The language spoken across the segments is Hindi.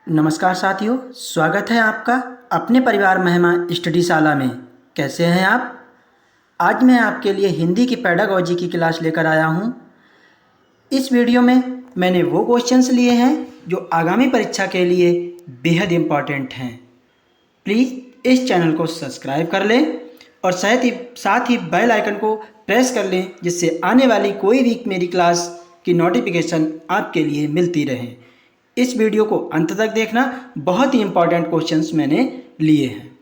नमस्कार साथियों, स्वागत है आपका अपने परिवार महिमा स्टडीशाला में। कैसे हैं आप? आज मैं आपके लिए हिंदी की पेडागॉजी की क्लास लेकर आया हूं। इस वीडियो में मैंने वो क्वेश्चंस लिए हैं जो आगामी परीक्षा के लिए बेहद इम्पॉर्टेंट हैं। प्लीज़ इस चैनल को सब्सक्राइब कर लें और साथ ही बेल आइकन को प्रेस कर लें, जिससे आने वाली कोई भी मेरी क्लास की नोटिफिकेशन आपके लिए मिलती रहे। इस वीडियो को अंत तक देखना, बहुत ही इम्पॉर्टेंट क्वेश्चंस मैंने लिए हैं।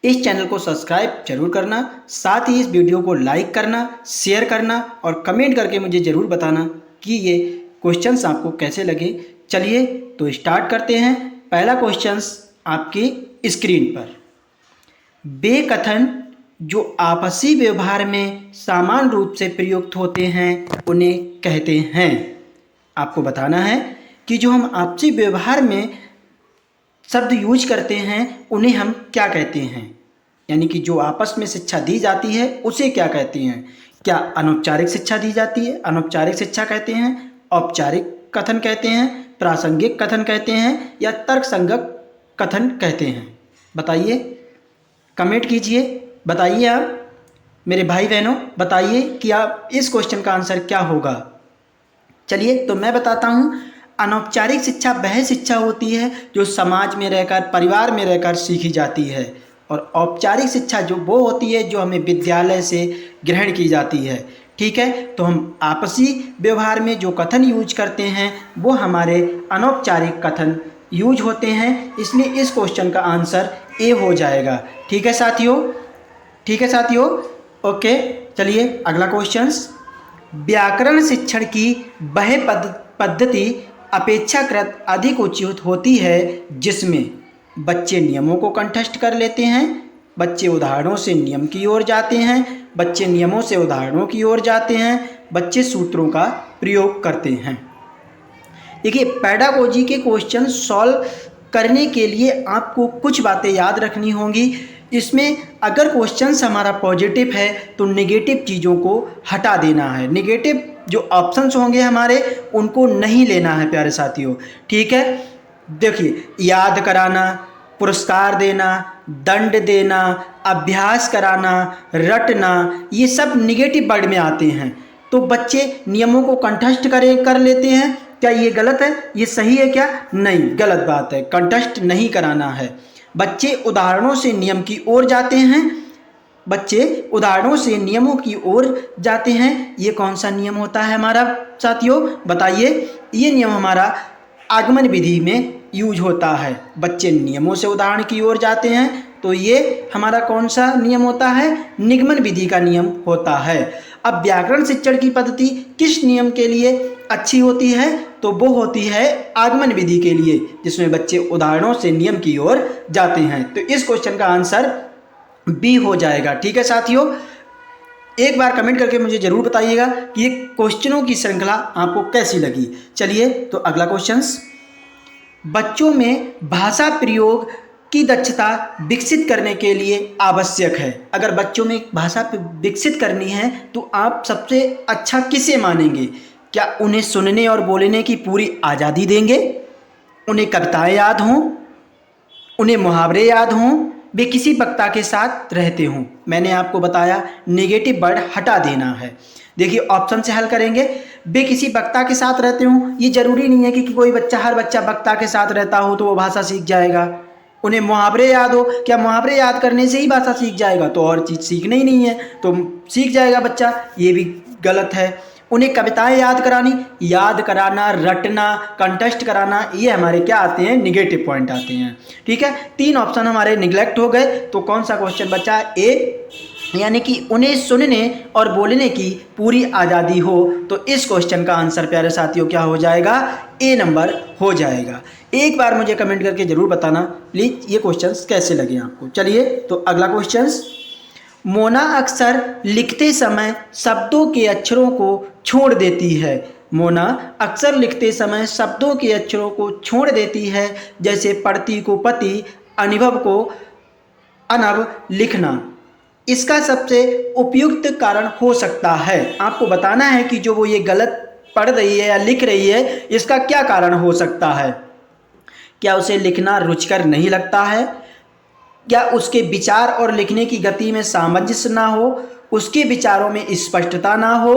इस चैनल को सब्सक्राइब जरूर करना, साथ ही इस वीडियो को लाइक करना, शेयर करना और कमेंट करके मुझे ज़रूर बताना कि ये क्वेश्चंस आपको कैसे लगे। चलिए तो स्टार्ट करते हैं। पहला क्वेश्चंस आपकी स्क्रीन पर। वे कथन जो आपसी व्यवहार में समान रूप से प्रयुक्त होते हैं उन्हें कहते हैं। आपको बताना है कि जो हम आपसी व्यवहार में शब्द यूज करते हैं उन्हें हम क्या कहते हैं, यानी कि जो आपस में शिक्षा दी जाती है उसे क्या कहते हैं। क्या अनौपचारिक शिक्षा दी जाती है, अनौपचारिक शिक्षा कहते हैं, औपचारिक कथन कहते हैं, प्रासंगिक कथन कहते हैं या तर्कसंगत कथन कहते हैं? बताइए, कमेंट कीजिए, बताइए आप मेरे भाई बहनों, बताइए कि आप इस क्वेश्चन का आंसर क्या होगा। चलिए तो मैं बताता हूँ। अनौपचारिक शिक्षा वह शिक्षा होती है जो समाज में रहकर, परिवार में रहकर सीखी जाती है, और औपचारिक शिक्षा जो वो होती है जो हमें विद्यालय से ग्रहण की जाती है। ठीक है, तो हम आपसी व्यवहार में जो कथन यूज करते हैं वो हमारे अनौपचारिक कथन यूज होते हैं, इसलिए इस क्वेश्चन का आंसर ए हो जाएगा। ठीक है साथियों, ठीक है साथियों, ओके। चलिए अगला क्वेश्चंस। व्याकरण शिक्षण की वह पद्धति अपेक्षाकृत अधिक उचित होती है जिसमें बच्चे नियमों को कंठस्थ कर लेते हैं, बच्चे उदाहरणों से नियम की ओर जाते हैं, बच्चे नियमों से उदाहरणों की ओर जाते हैं, बच्चे सूत्रों का प्रयोग करते हैं। देखिए, पेडागोजी के क्वेश्चन सॉल्व करने के लिए आपको कुछ बातें याद रखनी होंगी। इसमें अगर क्वेश्चंस हमारा पॉजिटिव है तो नेगेटिव चीज़ों को हटा देना है। नेगेटिव जो ऑप्शंस होंगे हमारे उनको नहीं लेना है प्यारे साथियों। ठीक है, देखिए, याद कराना, पुरस्कार देना, दंड देना, अभ्यास कराना, रटना, ये सब निगेटिव वर्ड में आते हैं। तो बच्चे नियमों को कंठस्थ कर लेते हैं। क्या ये गलत है? ये सही है क्या? नहीं, गलत बात है। कंठस्थ नहीं कराना है। बच्चे उदाहरणों से नियम की ओर जाते हैं, बच्चे उदाहरणों से नियमों की ओर जाते हैं। ये कौन सा नियम होता है हमारा साथियों? बताइए। ये नियम हमारा आगमन विधि में यूज होता है। बच्चे नियमों से उदाहरण की ओर जाते हैं तो ये हमारा कौन सा नियम होता है? निगमन विधि का नियम होता है। अब व्याकरण शिक्षण की पद्धति किस नियम के लिए अच्छी होती है? तो वो होती है आगमन विधि के लिए, जिसमें बच्चे उदाहरणों से नियम की ओर जाते हैं। तो इस क्वेश्चन का आंसर बी हो जाएगा। ठीक है साथियों, एक बार कमेंट करके मुझे जरूर बताइएगा कि ये क्वेश्चनों की श्रृंखला आपको कैसी लगी। चलिए तो अगला क्वेश्चंस। बच्चों में भाषा प्रयोग की दक्षता विकसित करने के लिए आवश्यक है। अगर बच्चों में भाषा विकसित करनी है तो आप सबसे अच्छा किसे मानेंगे? क्या उन्हें सुनने और बोलने की पूरी आज़ादी देंगे? उन्हें कविताएं याद हों, उन्हें मुहावरे याद हों, वे किसी वक्ता के साथ रहते हों? मैंने आपको बताया नेगेटिव वर्ड हटा देना है। देखिए, ऑप्शन से हल करेंगे। वे किसी वक्ता के साथ रहते हों, ये जरूरी नहीं है कि कोई बच्चा, हर बच्चा वक्ता के साथ रहता हो तो वो भाषा सीख जाएगा। उन्हें मुहावरे याद हो, क्या मुहावरे याद करने से ही भाषा सीख जाएगा? तो और चीज़ सीखना ही नहीं है तो सीख जाएगा बच्चा, ये भी गलत है। उन्हें कविताएं याद कराना, रटना, कंटेस्ट कराना, ये हमारे क्या आते हैं? निगेटिव पॉइंट आते हैं। ठीक है, 3 ऑप्शन हमारे निगलेक्ट हो गए। तो कौन सा क्वेश्चन बचा? ए, यानी कि उन्हें सुनने और बोलने की पूरी आज़ादी हो। तो इस क्वेश्चन का आंसर प्यारे साथियों क्या हो जाएगा? ए नंबर हो जाएगा। एक बार मुझे कमेंट करके जरूर बताना प्लीज़ ये क्वेश्चंस कैसे लगे आपको। चलिए तो अगला क्वेश्चंस। मोना अक्सर लिखते समय शब्दों के अक्षरों को छोड़ देती है। मोना अक्सर लिखते समय शब्दों के अक्षरों को छोड़ देती है, जैसे पढ़ती को पति, अनुभव को अनव लिखना। इसका सबसे उपयुक्त कारण हो सकता है। आपको बताना है कि जो वो ये गलत पढ़ रही है या लिख रही है, इसका क्या कारण हो सकता है। क्या उसे लिखना रुचिकर नहीं लगता है, क्या उसके विचार और लिखने की गति में सामंजस्य ना हो, उसके विचारों में स्पष्टता ना हो,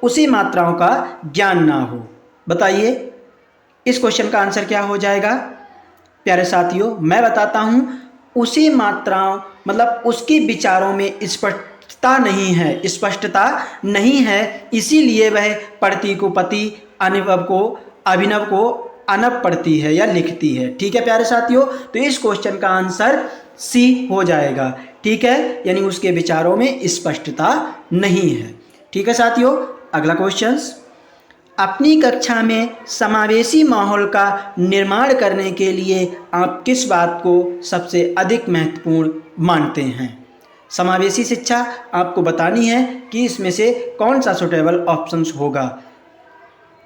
उसी मात्राओं का ज्ञान ना हो। बताइए इस क्वेश्चन का आंसर क्या हो जाएगा। प्यारे साथियों, मैं बताता हूँ, उसी मात्राओं मतलब उसके विचारों में स्पष्टता नहीं है, इसीलिए वह पढ़ती को पति, अभिनव को अनब पढ़ती है या लिखती है। ठीक है प्यारे साथियों, तो इस क्वेश्चन का आंसर सी हो जाएगा। ठीक है, यानी उसके विचारों में स्पष्टता नहीं है। ठीक है साथियों, अगला क्वेश्चन, अपनी कक्षा में समावेशी माहौल का निर्माण करने के लिए आप किस बात को सबसे अधिक महत्वपूर्ण मानते हैं। समावेशी शिक्षा आपको बतानी है कि इसमें से कौन सा सूटेबल ऑप्शन होगा।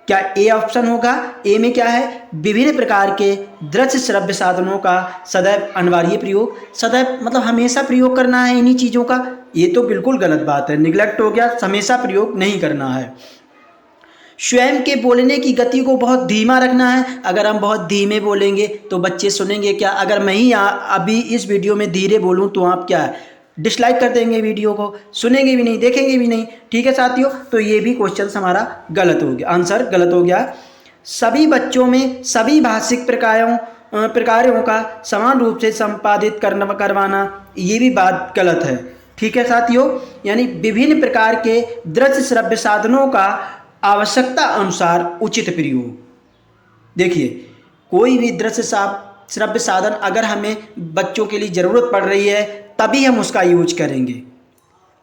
क्या ए ऑप्शन होगा, ए में क्या है, विभिन्न प्रकार के दृश्य श्रव्य साधनों का सदैव अनिवार्य प्रयोग, सदैव मतलब हमेशा प्रयोग करना है इन्हीं चीज़ों का। ये तो बिल्कुल गलत बात है, निगलेक्ट हो गया, हमेशा प्रयोग नहीं करना है। स्वयं के बोलने की गति को बहुत धीमा रखना है, अगर हम बहुत धीमे बोलेंगे तो बच्चे सुनेंगे क्या। अगर मैं ही अभी इस वीडियो में धीरे बोलूं तो आप क्या डिसलाइक कर देंगे, वीडियो को सुनेंगे भी नहीं, देखेंगे भी नहीं। ठीक है साथियों, तो ये भी क्वेश्चन हमारा गलत हो गया, आंसर गलत हो गया। सभी बच्चों में सभी भाषिक प्रकारों का समान रूप से संपादित करवाना, ये भी बात गलत है। ठीक है साथियों, यानी विभिन्न प्रकार के दृश्य श्रव्य साधनों का आवश्यकता अनुसार उचित प्रयोग। देखिए, कोई भी दृश्य श्रव्य साधन अगर हमें बच्चों के लिए ज़रूरत पड़ रही है तभी हम उसका यूज करेंगे,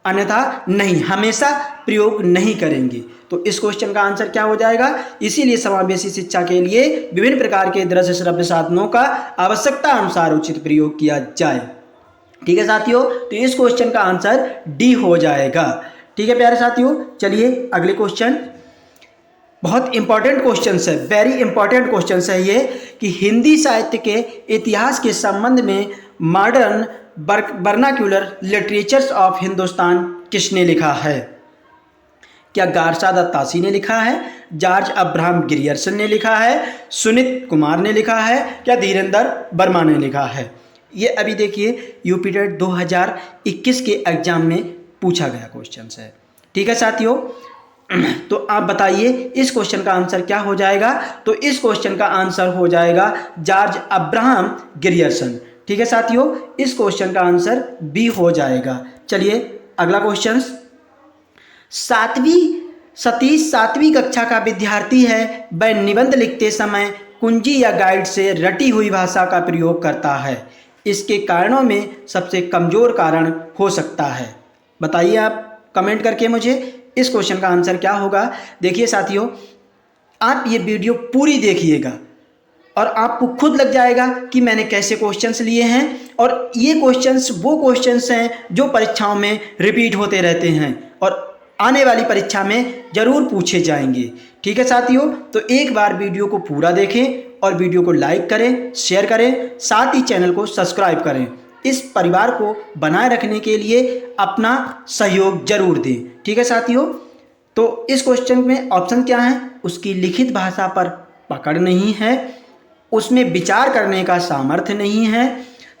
अन्यथा नहीं, हमेशा प्रयोग नहीं करेंगे। तो इस क्वेश्चन का आंसर क्या हो जाएगा, इसीलिए समावेशी शिक्षा के लिए विभिन्न प्रकार के दृश्य श्रव्य साधनों का आवश्यकता अनुसार उचित प्रयोग किया जाए। ठीक है साथियों, तो इस क्वेश्चन का आंसर डी हो जाएगा। ठीक है प्यारे साथियों, चलिए अगले क्वेश्चन, बहुत इंपॉर्टेंट क्वेश्चन है, वेरी इंपॉर्टेंट क्वेश्चन है ये, कि हिंदी साहित्य के इतिहास के संबंध में modern vernacular literatures of Hindustan किसने लिखा है। क्या गारसाद अत्तासी ने लिखा है, जॉर्ज अब्राहम ग्रियर्सन ने लिखा है, सुनीत कुमार ने लिखा है, क्या धीरेन्द्र वर्मा ने लिखा है। ये अभी देखिए यूपी टेट 2021 के एग्जाम में पूछा गया क्वेश्चन है। ठीक है साथियों, तो आप बताइए इस क्वेश्चन का आंसर क्या हो जाएगा। तो इस क्वेश्चन का आंसर हो जाएगा जॉर्ज अब्राहम ग्रियर्सन। ठीक है साथियों, इस क्वेश्चन का आंसर बी हो जाएगा। चलिए अगला क्वेश्चन, सतीश सातवीं कक्षा का विद्यार्थी है, वह निबंध लिखते समय कुंजी या गाइड से रटी हुई भाषा का प्रयोग करता है, इसके कारणों में सबसे कमजोर कारण हो सकता है। बताइए आप कमेंट करके मुझे इस क्वेश्चन का आंसर क्या होगा। देखिए साथियों, आप ये वीडियो पूरी देखिएगा और आपको खुद लग जाएगा कि मैंने कैसे क्वेश्चंस लिए हैं, और ये क्वेश्चंस वो क्वेश्चंस हैं जो परीक्षाओं में रिपीट होते रहते हैं और आने वाली परीक्षा में ज़रूर पूछे जाएंगे। ठीक है साथियों, तो एक बार वीडियो को पूरा देखें और वीडियो को लाइक करें, शेयर करें, साथ ही चैनल को सब्सक्राइब करें। इस परिवार को बनाए रखने के लिए अपना सहयोग जरूर दें। ठीक है साथियों, तो इस क्वेश्चन में ऑप्शन क्या है, उसकी लिखित भाषा पर पकड़ नहीं है, उसमें विचार करने का सामर्थ्य नहीं है,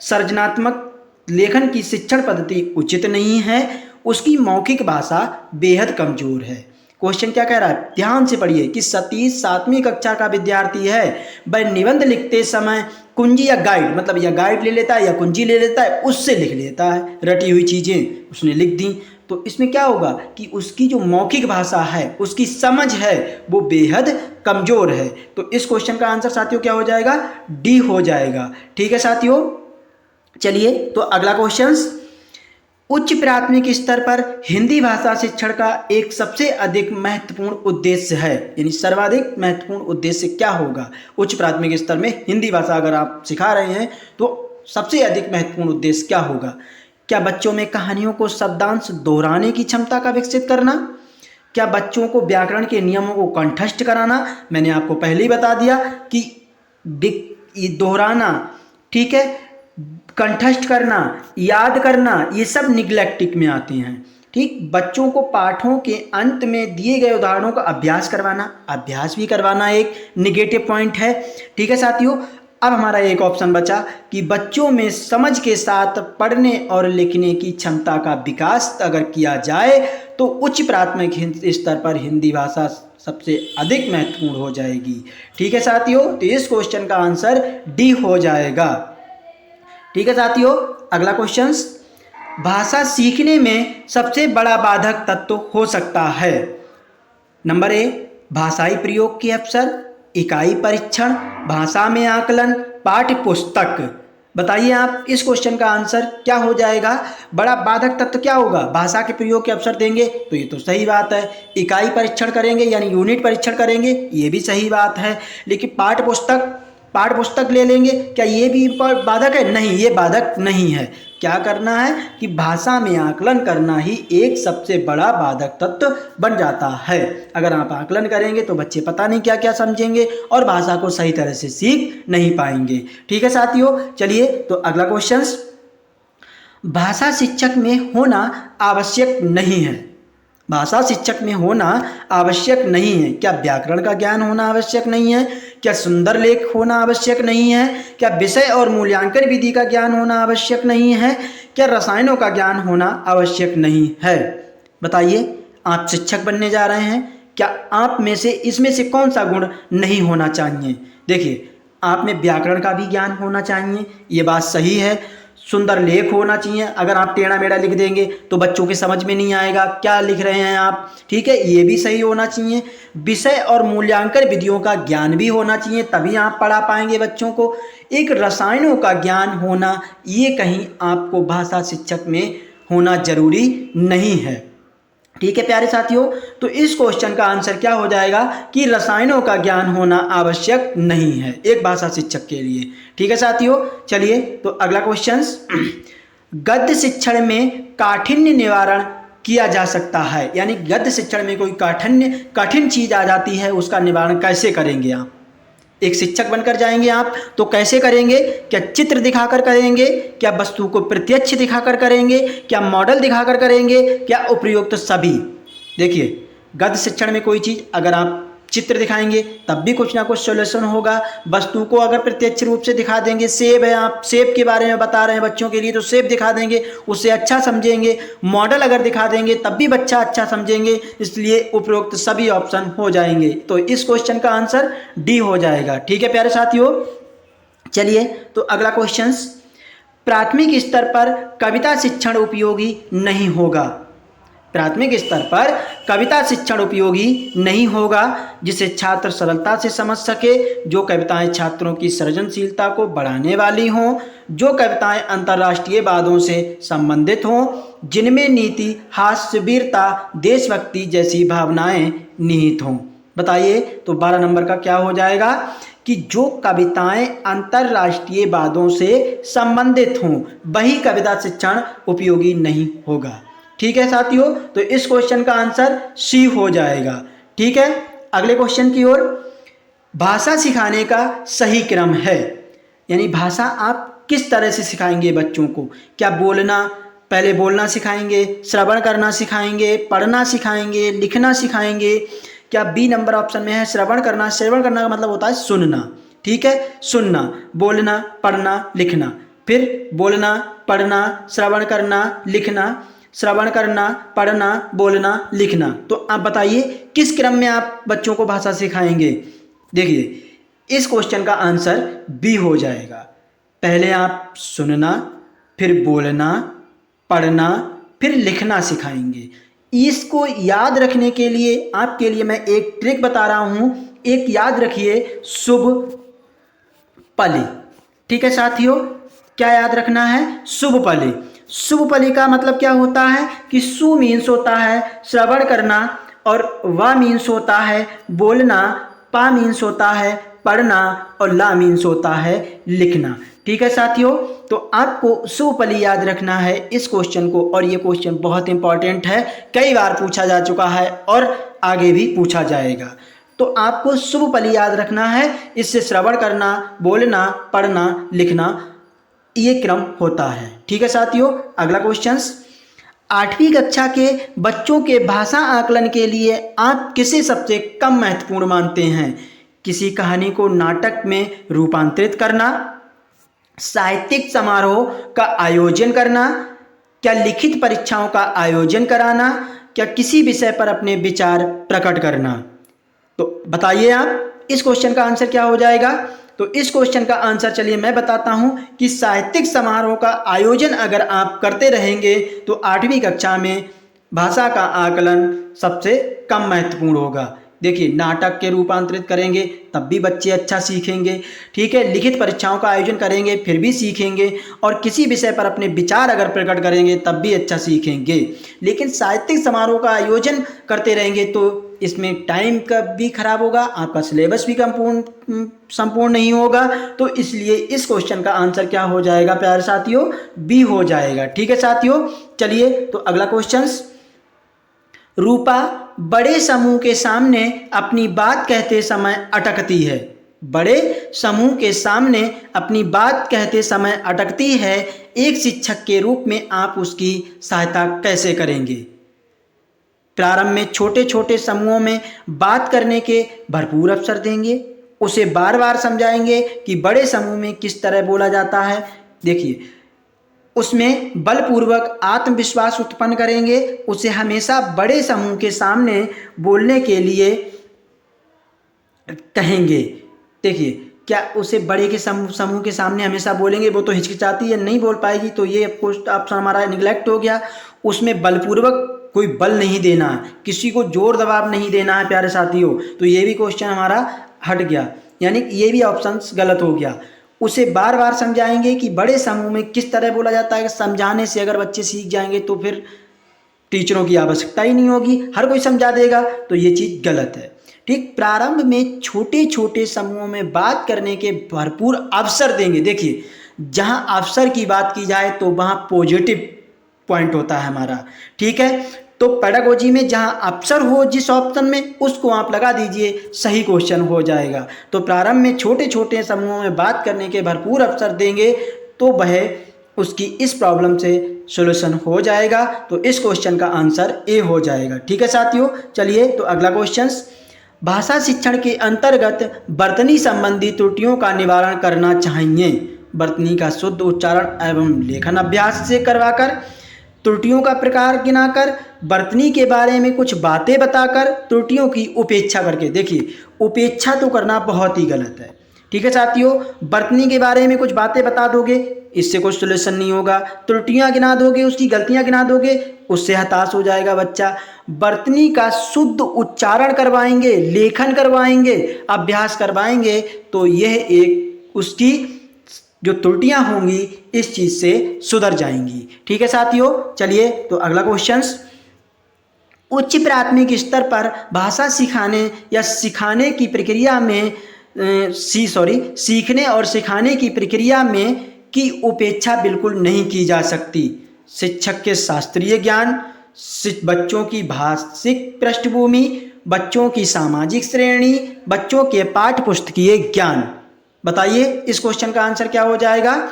सृजनात्मक लेखन की शिक्षण पद्धति उचित नहीं है, उसकी मौखिक भाषा बेहद कमजोर है। क्वेश्चन क्या कह रहा है, ध्यान से पढ़िए कि सतीश 7वीं कक्षा का विद्यार्थी है, वह निबंध लिखते समय कुंजी या गाइड, मतलब या गाइड ले लेता है या कुंजी ले लेता है, उससे लिख लेता है, रटी हुई चीज़ें उसने लिख दी। तो इसमें क्या होगा कि उसकी जो मौखिक भाषा है, उसकी समझ है, वो बेहद कमज़ोर है। तो इस क्वेश्चन का आंसर साथियों क्या हो जाएगा, डी हो जाएगा। ठीक है साथियों, चलिए तो अगला क्वेश्चन, उच्च प्राथमिक स्तर पर हिंदी भाषा शिक्षण का एक सबसे अधिक महत्वपूर्ण उद्देश्य है, यानी सर्वाधिक महत्वपूर्ण उद्देश्य क्या होगा। उच्च प्राथमिक स्तर में हिंदी भाषा अगर आप सिखा रहे हैं तो सबसे अधिक महत्वपूर्ण उद्देश्य क्या होगा। क्या बच्चों में कहानियों को शब्दांश दोहराने की क्षमता का विकसित करना, क्या बच्चों को व्याकरण के नियमों को कंठस्थ कराना। मैंने आपको पहले ही बता दिया कि दोहराना, ठीक है, कंठस्थ करना, याद करना, ये सब निग्लेक्टिक में आते हैं। ठीक, बच्चों को पाठों के अंत में दिए गए उदाहरणों का अभ्यास करवाना, अभ्यास भी करवाना एक निगेटिव पॉइंट है। ठीक है साथियों, अब हमारा एक ऑप्शन बचा कि बच्चों में समझ के साथ पढ़ने और लिखने की क्षमता का विकास अगर किया जाए तो उच्च प्राथमिक स्तर पर हिंदी भाषा सबसे अधिक महत्वपूर्ण हो जाएगी। ठीक है साथियों, तो इस क्वेश्चन का आंसर डी हो जाएगा। ठीक है साथियों, अगला क्वेश्चन, भाषा सीखने में सबसे बड़ा बाधक तत्व हो सकता है। नंबर ए, भाषाई प्रयोग के अवसर, इकाई परीक्षण, भाषा में आकलन, पाठ्य पुस्तक। बताइए आप इस क्वेश्चन का आंसर क्या हो जाएगा। बड़ा बाधक तत्व क्या होगा, भाषा के प्रयोग के अवसर देंगे तो ये तो सही बात है, इकाई परीक्षण करेंगे यानी यूनिट परीक्षण करेंगे ये भी सही बात है, लेकिन पाठ्य पुस्तक ले लेंगे क्या ये भी बाधक है, नहीं ये बाधक नहीं है। क्या करना है कि भाषा में आकलन करना ही एक सबसे बड़ा बाधक तत्व बन जाता है। अगर आप आकलन करेंगे तो बच्चे पता नहीं क्या क्या समझेंगे और भाषा को सही तरह से सीख नहीं पाएंगे। ठीक है साथियों, चलिए तो अगला क्वेश्चन, भाषा शिक्षक में होना आवश्यक नहीं है। भाषा शिक्षक में होना आवश्यक नहीं है। क्या व्याकरण का ज्ञान होना आवश्यक नहीं है, क्या सुंदर लेख होना आवश्यक नहीं है, क्या विषय और मूल्यांकन विधि का ज्ञान होना आवश्यक नहीं है, क्या रसायनों का ज्ञान होना आवश्यक नहीं है। बताइए, आप शिक्षक बनने जा रहे हैं, क्या आप में से इसमें से कौन सा गुण नहीं होना चाहिए। देखिए, आप में व्याकरण का भी ज्ञान होना चाहिए, ये बात सही है। सुंदर लेख होना चाहिए, अगर आप टेढ़ा मेढ़ा लिख देंगे तो बच्चों के समझ में नहीं आएगा क्या लिख रहे हैं आप। ठीक है, ये भी सही होना चाहिए। विषय और मूल्यांकन विधियों का ज्ञान भी होना चाहिए, तभी आप पढ़ा पाएंगे बच्चों को। एक रसायनों का ज्ञान होना, ये कहीं आपको भाषा शिक्षक में होना जरूरी नहीं है। ठीक है प्यारे साथियों, तो इस क्वेश्चन का आंसर क्या हो जाएगा कि रसायनों का ज्ञान होना आवश्यक नहीं है एक भाषा शिक्षक के लिए। ठीक है साथियों, चलिए तो अगला क्वेश्चन, गद्य शिक्षण में काठिन्य निवारण किया जा सकता है, यानी गद्य शिक्षण में कोई कठिन चीज आ जाती है, उसका निवारण कैसे करेंगे आप। एक शिक्षक बनकर जाएंगे आप तो कैसे करेंगे, क्या चित्र दिखाकर करेंगे, क्या वस्तु को प्रत्यक्ष दिखाकर करेंगे, क्या मॉडल दिखाकर करेंगे, क्या उपयुक्त सभी। देखिए, गद्य शिक्षण में कोई चीज़ अगर आप चित्र दिखाएंगे तब भी कुछ ना कुछ सॉल्यूशन होगा। वस्तु को अगर प्रत्यक्ष रूप से दिखा देंगे, सेब है, आप सेब के बारे में बता रहे हैं बच्चों के लिए तो सेब दिखा देंगे, उससे अच्छा समझेंगे। मॉडल अगर दिखा देंगे तब भी बच्चा अच्छा समझेंगे, इसलिए उपरोक्त सभी ऑप्शन हो जाएंगे। तो इस क्वेश्चन का आंसर डी हो जाएगा। ठीक है प्यारे साथियों, चलिए तो अगला क्वेश्चन, प्राथमिक स्तर पर कविता शिक्षण उपयोगी नहीं होगा। प्राथमिक स्तर पर कविता शिक्षण उपयोगी नहीं होगा, जिसे छात्र सरलता से समझ सके, जो कविताएं छात्रों की सृजनशीलता को बढ़ाने वाली हों, जो कविताएं अंतर्राष्ट्रीय वादों से संबंधित हों, जिनमें नीति, हास्य, वीरता, देशभक्ति जैसी भावनाएं निहित हों। बताइए, तो 12 नंबर का क्या हो जाएगा कि जो कविताएं अंतर्राष्ट्रीय वादों से संबंधित हों वही कविता शिक्षण उपयोगी नहीं होगा। ठीक है साथियों, तो इस क्वेश्चन का आंसर सी हो जाएगा। ठीक है, अगले क्वेश्चन की ओर, भाषा सिखाने का सही क्रम है, यानी भाषा आप किस तरह से सिखाएंगे बच्चों को। क्या पहले बोलना सिखाएंगे, श्रवण करना सिखाएंगे, पढ़ना सिखाएंगे, लिखना सिखाएंगे। क्या बी नंबर ऑप्शन में है श्रवण करना। श्रवण करना का मतलब होता है सुनना। ठीक है, सुनना, बोलना, पढ़ना, लिखना, फिर बोलना, पढ़ना, श्रवण करना, लिखना, श्रवण करना, पढ़ना, बोलना, लिखना। तो आप बताइए किस क्रम में आप बच्चों को भाषा सिखाएंगे। देखिए, इस क्वेश्चन का आंसर बी हो जाएगा। पहले आप सुनना, फिर बोलना, पढ़ना, फिर लिखना सिखाएंगे। इसको याद रखने के लिए आपके लिए मैं एक ट्रिक बता रहा हूं, एक याद रखिए, शुभ पली। ठीक है साथियों, क्या याद रखना है, शुभ पली। शुभ पली का मतलब क्या होता है कि सु मीन्स होता है श्रवण करना, और वा मीन्स होता है बोलना, पा मीन्स होता है पढ़ना, और ला मीन्स होता है लिखना। ठीक है साथियों, तो आपको शुभ पली याद रखना है इस क्वेश्चन को, और ये क्वेश्चन बहुत इंपॉर्टेंट है, कई बार पूछा जा चुका है और आगे भी पूछा जाएगा। तो आपको शुभ पली याद रखना है, इससे श्रवण करना, बोलना, पढ़ना, लिखना ये क्रम होता है। ठीक है साथियों, अगला क्वेश्चन, 8वीं कक्षा के बच्चों के भाषा आकलन के लिए आप किसे सबसे कम महत्वपूर्ण मानते हैं। किसी कहानी को नाटक में रूपांतरित करना, साहित्यिक समारोह का आयोजन करना, क्या लिखित परीक्षाओं का आयोजन कराना, क्या किसी विषय पर अपने विचार प्रकट करना। तो बताइए आप इस क्वेश्चन का आंसर क्या हो जाएगा। तो इस क्वेश्चन का आंसर चलिए मैं बताता हूं कि साहित्यिक समारोह का आयोजन अगर आप करते रहेंगे तो 8वीं कक्षा में भाषा का आकलन सबसे कम महत्वपूर्ण होगा। देखिए, नाटक के रूपांतरित करेंगे तब भी बच्चे अच्छा सीखेंगे, ठीक है। लिखित परीक्षाओं का आयोजन करेंगे फिर भी सीखेंगे, और किसी विषय पर अपने विचार अगर प्रकट करेंगे तब भी अच्छा सीखेंगे। लेकिन साहित्यिक समारोह का आयोजन करते रहेंगे तो इसमें टाइम का भी खराब होगा, आपका सिलेबस भी संपूर्ण नहीं होगा। तो इसलिए इस क्वेश्चन का आंसर क्या हो जाएगा प्यारे साथियों, बी हो जाएगा। ठीक है साथियों, चलिए तो अगला क्वेश्चन। रूपा बड़े समूह के सामने अपनी बात कहते समय अटकती है। बड़े समूह के सामने अपनी बात कहते समय अटकती है, एक शिक्षक के रूप में आप उसकी सहायता कैसे करेंगे। प्रारंभ में छोटे छोटे समूहों में बात करने के भरपूर अवसर देंगे, उसे बार बार समझाएंगे कि बड़े समूह में किस तरह बोला जाता है। देखिए, उसमें बलपूर्वक आत्मविश्वास उत्पन्न करेंगे, उसे हमेशा बड़े समूह के सामने बोलने के लिए कहेंगे। देखिए, क्या उसे बड़े के समूह के सामने हमेशा बोलेंगे, वो तो हिचकिचाती है, नहीं बोल पाएगी, तो ये ऑप्शन हमारा निगलेक्ट हो गया। उसमें बलपूर्वक कोई बल नहीं देना है, किसी को जोर दबाव नहीं देना है प्यारे साथियों, तो ये भी क्वेश्चन हमारा हट गया, यानी ये भी ऑप्शन गलत हो गया। उसे बार बार समझाएंगे कि बड़े समूह में किस तरह बोला जाता है। समझाने से अगर बच्चे सीख जाएंगे तो फिर टीचरों की आवश्यकता ही नहीं होगी, हर कोई समझा देगा, तो ये चीज़ गलत है। ठीक, प्रारंभ में छोटे छोटे समूहों में बात करने के भरपूर अवसर देंगे। देखिए, जहां अवसर की बात की जाए तो वहां पॉजिटिव पॉइंट होता है हमारा, ठीक है। तो पेडागोजी में जहां अवसर हो जिस ऑप्शन में, उसको आप लगा दीजिए, सही क्वेश्चन हो जाएगा। तो प्रारंभ में छोटे छोटे समूहों में बात करने के भरपूर अवसर देंगे तो वह उसकी इस प्रॉब्लम से सॉल्यूशन हो जाएगा। तो इस क्वेश्चन का आंसर ए हो जाएगा। ठीक है साथियों, चलिए तो अगला क्वेश्चन। भाषा शिक्षण के अंतर्गत वर्तनी संबंधी त्रुटियों का निवारण करना चाहिए। वर्तनी का शुद्ध उच्चारण एवं लेखन अभ्यास से करवाकर, त्रुटियों का प्रकार गिनाकर, वर्तनी के बारे में कुछ बातें बताकर, त्रुटियों की उपेक्षा करके। देखिए, उपेक्षा तो करना बहुत ही गलत है, ठीक है साथियों। वर्तनी के बारे में कुछ बातें बता दोगे, इससे कोई सॉल्यूशन नहीं होगा। त्रुटियां गिना दोगे, उसकी गलतियां गिना दोगे, उससे हताश हो जाएगा बच्चा। वर्तनी का शुद्ध उच्चारण करवाएंगे, लेखन करवाएंगे, अभ्यास करवाएंगे, तो यह एक उसकी जो त्रुटियां होंगी इस चीज से सुधर जाएंगी। ठीक है साथियों, चलिए तो अगला क्वेश्चन। उच्च प्राथमिक स्तर पर भाषा सिखाने या सिखाने की प्रक्रिया में सीखने और सिखाने की प्रक्रिया में की उपेक्षा बिल्कुल नहीं की जा सकती। शिक्षक के शास्त्रीय ज्ञान, बच्चों की भाषिक पृष्ठभूमि, बच्चों की सामाजिक श्रेणी, बच्चों के पाठ्य पुस्तकीय ज्ञान। बताइए इस क्वेश्चन का आंसर क्या हो जाएगा।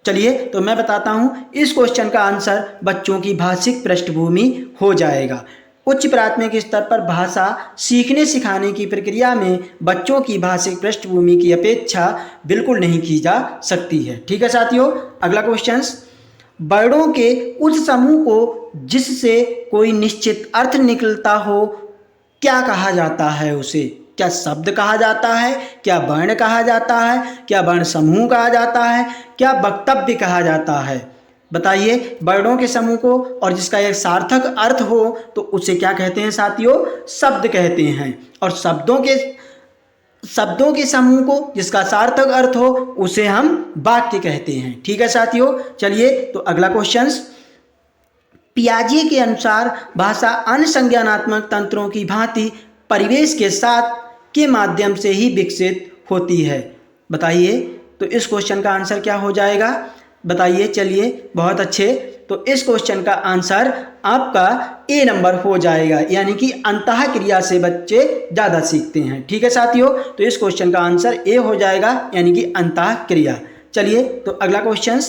चलिए तो मैं बताता हूं, इस क्वेश्चन का आंसर बच्चों की भाषिक पृष्ठभूमि हो जाएगा। उच्च प्राथमिक स्तर पर भाषा सीखने सिखाने की प्रक्रिया में बच्चों की भाषिक पृष्ठभूमि की अपेक्षा बिल्कुल नहीं की जा सकती है। ठीक है साथियों, अगला क्वेश्चन। वर्णों के उस समूह को जिससे कोई निश्चित अर्थ निकलता हो क्या कहा जाता है उसे। क्या शब्द कहा जाता है, क्या वर्ण कहा जाता है, क्या वर्ण समूह कहा जाता है, क्या वक्तव्य कहा जाता है। बताइए, वर्णों के समूह को और जिसका एक सार्थक अर्थ हो तो उसे क्या कहते हैं साथियों, शब्द कहते हैं। और शब्दों के समूह को जिसका सार्थक अर्थ हो उसे हम वाक्य कहते हैं। ठीक है साथियों, चलिए तो अगला क्वेश्चन। पियाजे के अनुसार भाषा अन्य संज्ञानात्मक तंत्रों की भांति परिवेश के साथ के माध्यम से ही विकसित होती है। बताइए तो इस क्वेश्चन का आंसर क्या हो जाएगा। बताइए, चलिए बहुत अच्छे। तो इस क्वेश्चन का आंसर आपका ए नंबर हो जाएगा, यानी कि अंतः क्रिया से बच्चे ज़्यादा सीखते हैं। ठीक है साथियों, तो इस क्वेश्चन का आंसर ए हो जाएगा, यानी कि अंतः क्रिया। चलिए तो अगला क्वेश्चन।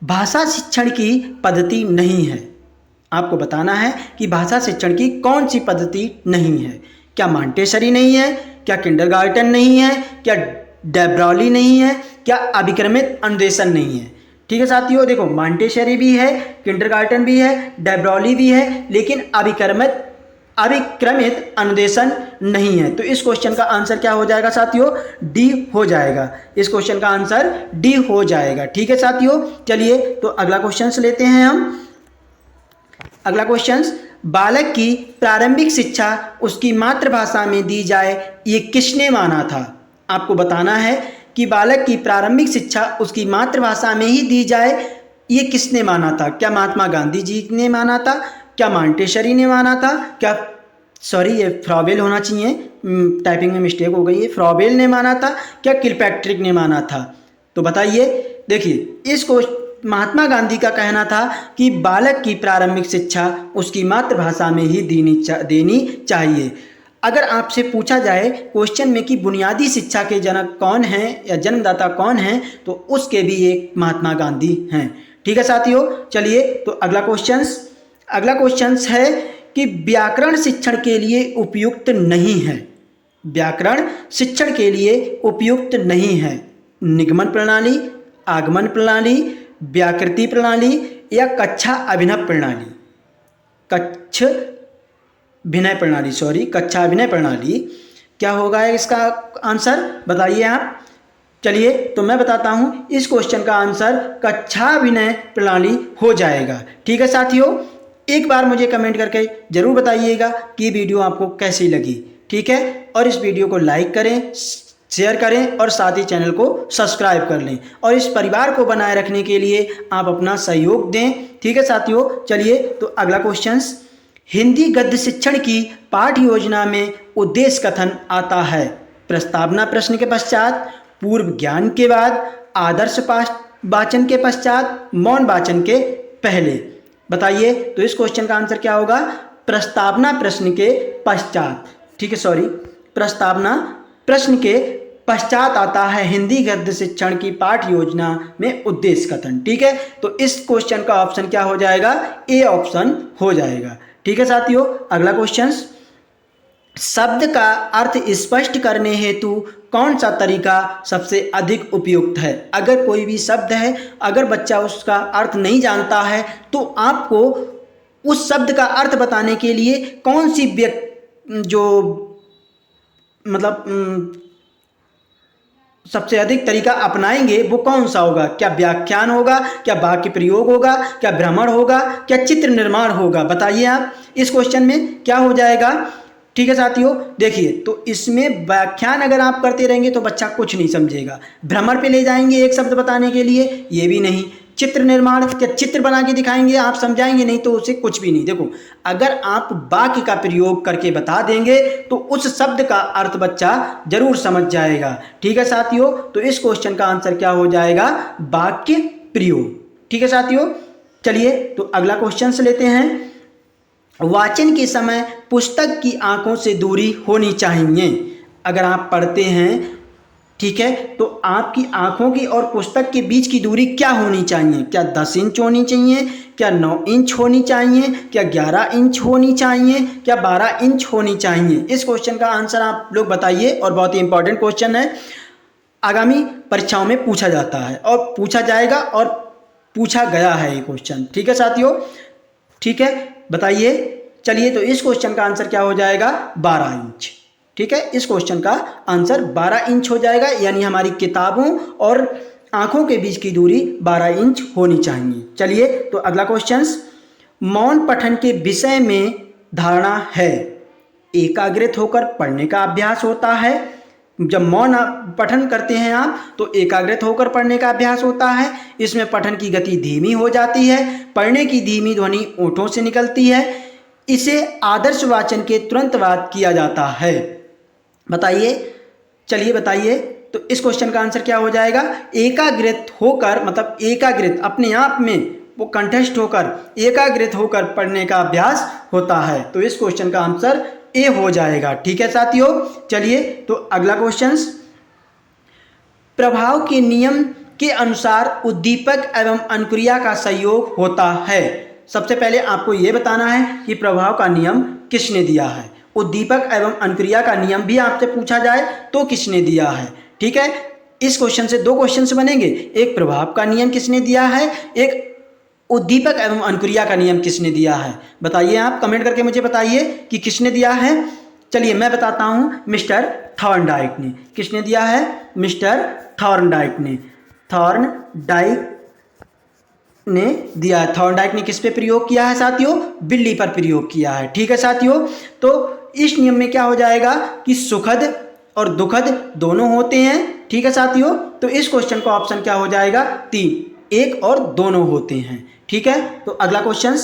भाषा शिक्षण की पद्धति नहीं है। आपको बताना है कि भाषा शिक्षण की कौन सी पद्धति नहीं है। क्या मॉन्टेसरी नहीं है, क्या किंडरगार्टन नहीं है, क्या डे ब्रॉली नहीं है, क्या अभिक्रमित अनुदेशन नहीं है। ठीक है साथियों, देखो मॉन्टेसरी भी है, किंडरगार्टन भी है, डे ब्रॉली भी है, लेकिन अभिक्रमित अनुदेशन नहीं है। तो इस क्वेश्चन का आंसर क्या हो जाएगा साथियों, डी हो जाएगा। इस क्वेश्चन का आंसर डी हो जाएगा। ठीक है साथियों, चलिए तो अगला क्वेश्चन लेते हैं हम। अगला क्वेश्चन, बालक की प्रारंभिक शिक्षा उसकी मातृभाषा में दी जाए, ये किसने माना था। आपको बताना है कि बालक की प्रारंभिक शिक्षा उसकी मातृभाषा में ही दी जाए, ये किसने माना था। क्या महात्मा गांधी जी ने माना था, क्या मॉन्टेसरी ने माना था, क्या ये फ्रॉबेल होना चाहिए, टाइपिंग में मिस्टेक हो गई है, फ्रॉबेल ने माना था, क्या किलपैट्रिक ने माना था। तो बताइए, देखिए इसको महात्मा गांधी का कहना था कि बालक की प्रारंभिक शिक्षा उसकी मातृभाषा में ही देनी चाहिए। अगर आपसे पूछा जाए क्वेश्चन में कि बुनियादी शिक्षा के जनक कौन हैं या जन्मदाता कौन हैं, तो उसके भी एक महात्मा गांधी हैं। ठीक है साथियों, चलिए तो अगला क्वेश्चन है कि व्याकरण शिक्षण के लिए उपयुक्त नहीं है। व्याकरण शिक्षण के लिए उपयुक्त नहीं है। निगमन प्रणाली, आगमन प्रणाली, व्याकृति प्रणाली या कक्षा अभिनय प्रणाली, क्या होगा इसका आंसर, बताइए आप। चलिए तो मैं बताता हूं, इस क्वेश्चन का आंसर कक्षाभिनय प्रणाली हो जाएगा। ठीक है साथियों, एक बार मुझे कमेंट करके जरूर बताइएगा कि वीडियो आपको कैसी लगी। ठीक है, और इस वीडियो को लाइक करें, शेयर करें और साथ ही चैनल को सब्सक्राइब कर लें, और इस परिवार को बनाए रखने के लिए आप अपना सहयोग दें। ठीक है साथियों, चलिए तो अगला क्वेश्चन, हिंदी गद्य शिक्षण की पाठ्य योजना में उद्देश्य कथन आता है। प्रस्तावना प्रश्न के पश्चात, पूर्व ज्ञान के बाद, आदर्श वाचन के पश्चात, मौन वाचन के पहले। बताइए तो इस क्वेश्चन का आंसर क्या होगा, प्रस्तावना प्रश्न के पश्चात। ठीक है, प्रस्तावना प्रश्न के पश्चात आता है हिंदी गद्य शिक्षण की पाठ्य योजना में उद्देश्य कथन। ठीक है, तो इस क्वेश्चन का ऑप्शन क्या हो जाएगा, ए ऑप्शन हो जाएगा। ठीक है साथियों, अगला क्वेश्चन, शब्द का अर्थ स्पष्ट करने हेतु कौन सा तरीका सबसे अधिक उपयुक्त है। अगर कोई भी शब्द है, अगर बच्चा उसका अर्थ नहीं जानता है, तो आपको उस शब्द का अर्थ बताने के लिए कौन सी सबसे अधिक तरीका अपनाएंगे, वो कौन सा होगा। क्या व्याख्यान होगा, क्या वाक्य प्रयोग होगा, क्या भ्रमण होगा, क्या चित्र निर्माण होगा। बताइए आप, इस क्वेश्चन में क्या हो जाएगा। ठीक है साथियों, देखिए तो इसमें व्याख्यान अगर आप करते रहेंगे तो बच्चा कुछ नहीं समझेगा। भ्रमण पे ले जाएंगे एक शब्द बताने के लिए, ये भी नहीं। चित्र निर्माण, क्या चित्र बना के दिखाएंगे, आप समझाएंगे नहीं, तो उसे कुछ भी नहीं। देखो, अगर आप वाक्य का प्रयोग करके बता देंगे तो उस शब्द का अर्थ बच्चा जरूर समझ जाएगा। ठीक है साथियों, तो इस क्वेश्चन का आंसर क्या हो जाएगा, वाक्य प्रयोग। ठीक है साथियों, चलिए तो अगला क्वेश्चन लेते हैं। वाचन के समय पुस्तक की आंखों से दूरी होनी चाहिए। अगर आप पढ़ते हैं, ठीक है, तो आपकी आंखों की और पुस्तक के बीच की दूरी क्या होनी चाहिए। क्या 10 इंच होनी चाहिए, क्या 9 इंच होनी चाहिए, क्या 11 इंच होनी चाहिए, क्या 12 इंच होनी चाहिए। इस क्वेश्चन का आंसर आप लोग बताइए, और बहुत ही इंपॉर्टेंट क्वेश्चन है, आगामी परीक्षाओं में पूछा जाता है और पूछा जाएगा और पूछा गया है ये क्वेश्चन। ठीक है साथियों, ठीक है, बताइए। चलिए तो इस क्वेश्चन का आंसर क्या हो जाएगा, 12 इंच। ठीक है, इस क्वेश्चन का आंसर 12 इंच हो जाएगा, यानी हमारी किताबों और आंखों के बीच की दूरी 12 इंच होनी चाहिए। चलिए तो अगला क्वेश्चन, मौन पठन के विषय में धारणा है, एकाग्रित होकर पढ़ने का अभ्यास होता है। जब मौन पठन करते हैं आप, तो एकाग्रित होकर पढ़ने का अभ्यास होता है। इसमें पठन की गति धीमी हो जाती है, पढ़ने की धीमी ध्वनि ओठों से निकलती है। इसे आदर्श वाचन के तुरंत बाद किया जाता है। बताइए, चलिए बताइए, तो इस क्वेश्चन का आंसर क्या हो जाएगा, एकाग्रित होकर, मतलब एकाग्रित अपने आप में वो कंठस्थ होकर, एकाग्रित होकर पढ़ने का अभ्यास होता है। तो इस क्वेश्चन का आंसर ए हो जाएगा। ठीक है साथियों, चलिए तो अगला क्वेश्चन, प्रभाव के नियम के अनुसार उद्दीपक एवं अनुक्रिया का संयोग होता है। सबसे पहले आपको यह बताना है कि प्रभाव का नियम किसने दिया है। उद्दीपक एवं अनुक्रिया का नियम भी आपसे पूछा जाए तो किसने दिया है। ठीक है, इस क्वेश्चन से दो क्वेश्चन बनेंगे, एक प्रभाव का नियम किसने दिया है, एक उद्दीपक एवं अनुक्रिया का नियम किसने दिया है। बताइए, आप कमेंट करके मुझे बताइए कि किसने दिया है। चलिए मैं बताता हूं, मिस्टर थॉर्नडाइक ने। किसने दिया है? मिस्टर थॉर्नडाइक ने। थॉर्नडाइक ने दिया है। थॉर्नडाइक ने किस पे प्रयोग किया है साथियों? बिल्ली पर प्रयोग किया है। ठीक है साथियों, तो इस नियम में क्या हो जाएगा कि सुखद और दुखद दोनों होते हैं। ठीक है साथियों, तो इस क्वेश्चन का ऑप्शन क्या हो जाएगा? 3, एक और दोनों होते हैं। ठीक है, तो अगला क्वेश्चन,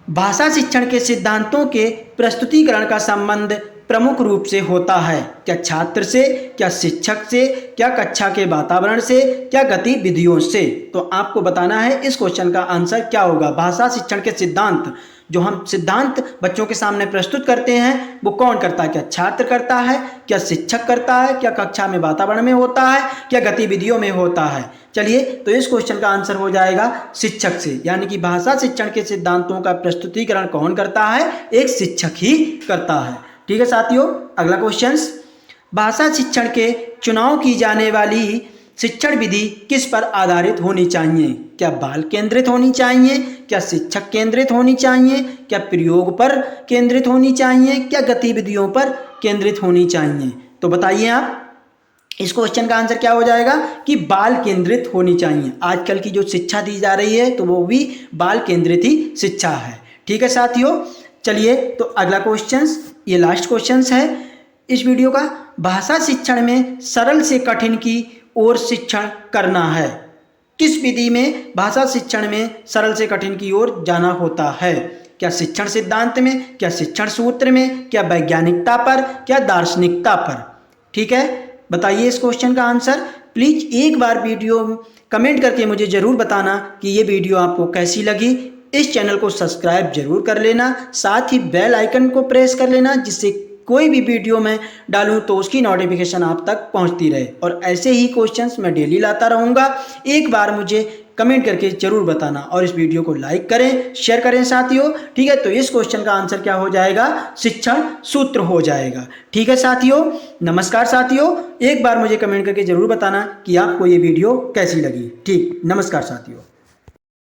भाषा शिक्षण के सिद्धांतों के प्रस्तुतिकरण का संबंध प्रमुख रूप से होता है। क्या छात्र से, क्या शिक्षक से, क्या कक्षा के वातावरण से, क्या गतिविधियों से। तो आपको बताना है इस क्वेश्चन का आंसर क्या होगा। भाषा शिक्षण के सिद्धांत, जो हम सिद्धांत बच्चों के सामने प्रस्तुत करते हैं, वो कौन करता है? क्या छात्र करता है, क्या शिक्षक करता है, क्या कक्षा में वातावरण में होता है, क्या गतिविधियों में होता है। चलिए, तो इस क्वेश्चन का आंसर हो जाएगा शिक्षक से, यानी कि भाषा शिक्षण के सिद्धांतों का प्रस्तुतिकरण कौन करता है? एक शिक्षक ही करता है। ठीक है साथियों, अगला क्वेश्चन, भाषा शिक्षण के चुनाव की जाने वाली शिक्षण विधि किस पर आधारित होनी चाहिए? क्या बाल केंद्रित होनी चाहिए, क्या शिक्षक केंद्रित होनी चाहिए, क्या प्रयोग पर केंद्रित होनी चाहिए, क्या गतिविधियों पर केंद्रित होनी चाहिए। तो बताइए आप, इस क्वेश्चन का आंसर क्या हो जाएगा कि बाल केंद्रित होनी चाहिए। आजकल की जो शिक्षा दी जा रही है तो वो भी बाल केंद्रित ही शिक्षा है। ठीक है साथियों, चलिए तो अगला क्वेश्चन, ये लास्ट क्वेश्चन है इस वीडियो का। भाषा शिक्षण में सरल से कठिन की ओर शिक्षण करना है। किस विधि में भाषा शिक्षण में सरल से कठिन की ओर जाना होता है? क्या शिक्षण सिद्धांत में, क्या शिक्षण सूत्र में, क्या वैज्ञानिकता पर, क्या दार्शनिकता पर। ठीक है, बताइए इस क्वेश्चन का आंसर। प्लीज एक बार वीडियो कमेंट करके मुझे जरूर बताना कि ये वीडियो आपको कैसी लगी। इस चैनल को सब्सक्राइब जरूर कर लेना, साथ ही बेल आइकन को प्रेस कर लेना, जिससे कोई भी वीडियो मैं डालूं तो उसकी नोटिफिकेशन आप तक पहुंचती रहे। और ऐसे ही क्वेश्चंस मैं डेली लाता रहूँगा। एक बार मुझे कमेंट करके जरूर बताना और इस वीडियो को लाइक करें, शेयर करें साथियों। ठीक है, तो इस क्वेश्चन का आंसर क्या हो जाएगा? शिक्षण सूत्र हो जाएगा। ठीक है साथियों, नमस्कार साथियों। एक बार मुझे कमेंट करके जरूर बताना कि आपको ये वीडियो कैसी लगी। ठीक, नमस्कार साथियों।